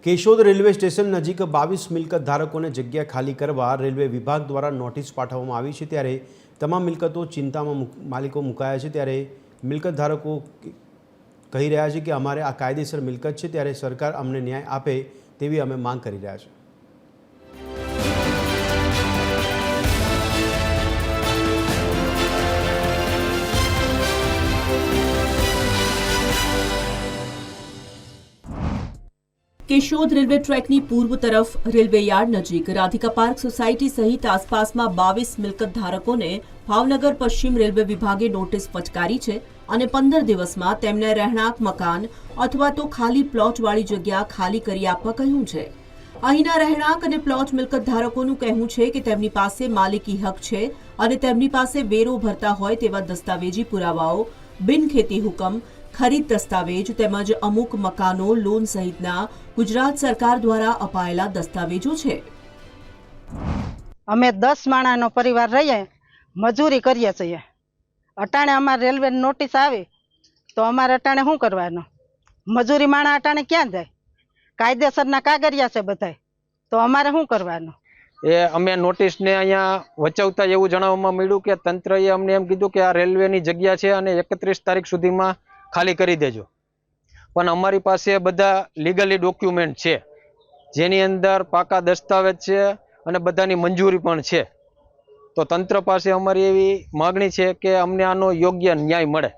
Keshod railway station નજીક 22 મિલકત ધારકોને જગ્યા ખાલી કરવા રેલવે વિભાગ દ્વારા નોટિસ પાઠવવામાં આવી છે। ત્યારે તમામ મિલકતો ચિંતામાં માલિકો મુકાયા છે। ત્યારે મિલકત ધારકો કહી રહ્યા છે કે અમારે આ કાયદેસર મિલકત છે, ત્યારે સરકાર અમને ન્યાય આપે તેવી અમે માંગ કરી રહ્યા છે। केशोद रेलवे ट्रेकनी पूर्व तरफ रेलवे यार्ड नजीक राधिका पार्क सोसायटी सहित आसपास में 22 मिलकत धारकों ने भावनगर पश्चिम रेलवे विभागे नोटिस फटकारी है और 15 दिवस में तेमने રહેણાંક मकान अथवा तो खाली प्लॉट वाली जग्या खाली करी आपवा कह्युं छे। अहीना રહેણાંક અને प्लॉट मिलकत धारकोनुं कहेवुं छे के तेमनी पासे मालिकी हक छे अने तेमनी पासे वेरो भरता होय तेवा दस्तावेजी पुरावाओ, बिन खेती हुकम, खरीद दस्तावेज तेमज अमुक मकानो लोन सहितना गुजरात सरकार द्वारा अपायेला दस्तावेजो छे। अमे 10 माणानो परिवार रहीए, मजूरी करीए छीए। अटाणे अमार रेलवे नोटिस आवे तो अमारे अटाणे शुं करवानो? मजूरी माणा अटाणे क्यां जाय? कायदेसरना कागरिया छे बधाय, तो अमारे शुं करवानो? ए अमे नोटिस ने अहींया वचावता एवुं जणाववामां मळ्युं के तंत्रए अमने एम कीधुं के आ रेलवेनी जग्या छे अने 31 तारीख सुधीमां खाली करी देजो, पण अमारी पासे बधा लीगली डॉक्यूमेंट छे जेनी अंदर पाका दस्तावेज छे अने बधानी मंजूरी पण छे। तो तंत्र पासे अमारी एवी मागणी छे के अमने आनो योग्य न्याय मळे।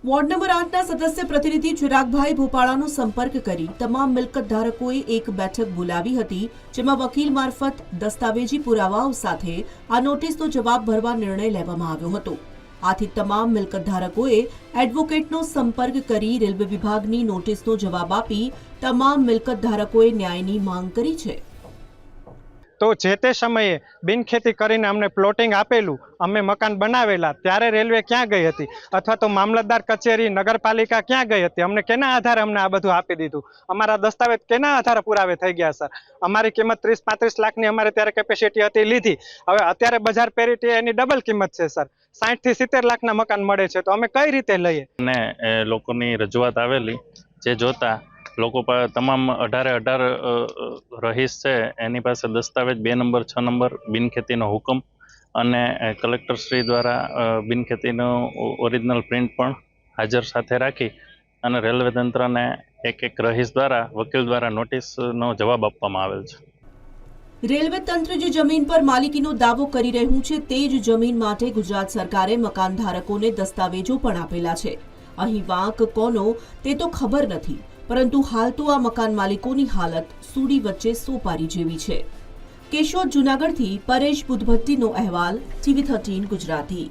वोर्ड नंबर 8 सदस्य प्रतिनिधि चिरागभाई भोपाळानो संपर्क करी तमाम मिलकत धारकोए एक बैठक बोलावी हती, जेमां वकील मार्फत दस्तावेजी पुरावाओ साथे आ नोटिसनो जवाब भरवा निर्णय लेवामां આવ્યો હતો। आथी तमाम मिलकत धारकोए एडवोकेटनो संपर्क करी रेलवे विभागनी नोटिसनो जवाब आपी तमाम मिलकत धारकोए न्यायनी मांग करी छे। तो जे ते समये बिनखेती करीने अमने प्लॉटिंग आपेलू, अमे मकान बनावेला त्यारे रेलवे क्यां गई हती अथवा तो मामलतदार कचेरी नगरपालिका क्यां गई हती? अमने केना आधारे अमने आ बधुं आपी दीधुं? अमारा दस्तावेज केना आधारे पुरावे थई गया सर? अमारी किंमत 30-35 लाखनी अमारे त्यारे केपेसिटी हती लीधी, हवे अत्यारे बजार पेरिटी एनी डबल किंमत छे सर। 60 થી 70 लाखना मकान मळे छे, तो अमे कई रीते लईए? ने लोकोनी रजूआत आवेली जे जोता लोको पर तमाम 18 रहीश है एनी पासे दस्तावेज 2 नंबर 6 नंबर बिनखेतीनो हुकम अने कलेक्टर श्री द्वारा बिनखेतीनो ओरिजिनल प्रिंट पण हाजर साथे राखी अने रेलवे तंत्र ने एक रहीश द्वारा वकील द्वारा नोटिसनो जवाब आपवामां आवेल छे। रेलवे तंत्र जे जमीन पर मालिकीनो दावो करी रह्युं छे ते ज जमीन माटे गुजरात सरकारे मकान धारकोने दस्तावेजो पण आपेला छे। અહીં વાંક કોનો તે તો ખબર નથી, પરંતુ હાલ તો આ મકાન માલિકોની હાલત સૂડી વચ્ચે સોપારી જેવી છે। કેશોદ જૂનાગઢથી પરેશ બુધભટ્ટીનો અહેવાલ, TV13 ગુજરાતી।